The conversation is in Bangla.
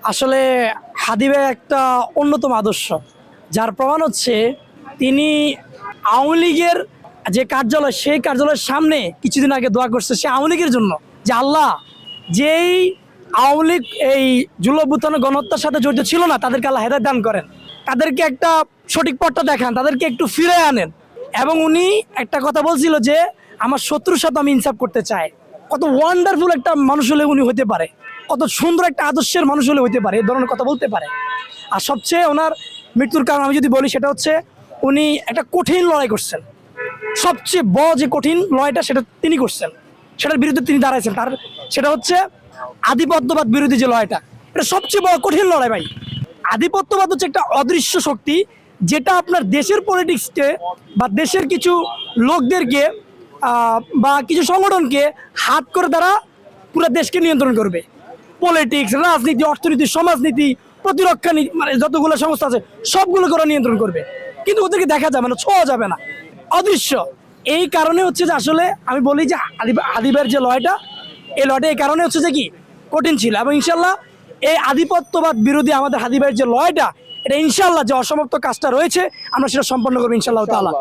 আসলে হাদিবে একটা অন্যতম আদর্শ, যার প্রমাণ হচ্ছে তিনি আওয়ামী লীগের যে কার্যালয়, সেই কার্যালয়ের সামনে কিছুদিন আগে দোয়া করছে সে আওয়ামী লীগের জন্য, যে আল্লাহ, যেই আওয়ামী লীগ এই জুলাই অভ্যুত্থানের গণহত্যার সাথে জড়িত ছিল না, তাদেরকে আল্লাহ হেদায়েত দান করেন, তাদেরকে একটা সঠিক পথটা দেখান, তাদেরকে একটু ফিরে আনেন। এবং উনি একটা কথা বলছিল যে আমার শত্রুর সাথে আমি ইনসাফ করতে চাই। কত ওয়ান্ডারফুল একটা মানুষ হলে উনি হতে পারে, কত সুন্দর একটা আদর্শের মানুষ হলে হতে পারে, এই ধরনের কথা বলতে পারে। আর সবচেয়ে ওনার মৃত্যুর কারণ আমি যদি বলি, সেটা হচ্ছে উনি একটা কঠিন লড়াই করছেন। সবচেয়ে বড় যে কঠিন লড়াইটা সেটা তিনি করছেন, সেটার বিরুদ্ধে তিনি দাঁড়াইছেন। তার সেটা হচ্ছে আধিপত্যবাদ বিরোধী যে লড়াইটা, এটা সবচেয়ে বড় কঠিন লড়াই ভাই। আধিপত্যবাদ হচ্ছে একটা অদৃশ্য শক্তি, যেটা আপনার দেশের পলিটিক্সকে বা দেশের কিছু লোকদেরকে বা কিছু সংগঠনকে হাত করে তারা পুরো দেশকে নিয়ন্ত্রণ করবে। পলিটিক্স, রাজনীতি, অর্থনীতি, সমাজনীতি, প্রতিরক্ষা নীতি, মানে যতগুলো সংস্থা আছে সবগুলোকে ওরা নিয়ন্ত্রণ করবে, কিন্তু ওদেরকে দেখা যাবে না, ছোঁয়া যাবে না, অদৃশ্য। এই কারণে হচ্ছে যে আসলে আমি বলি যে আদিবের যে লড়াইটা, এই লড়াইটা এই কারণে হচ্ছে যে কি কঠিন ছিল। এবং ইনশাল্লাহ এই আধিপত্যবাদ বিরোধী আমাদের হাদিবের যে লড়াইটা, এটা ইনশাল্লাহ যে অসমাপ্ত কাজটা রয়েছে আমরা সেটা সম্পন্ন করবো ইনশাল্লাহ তাআলা।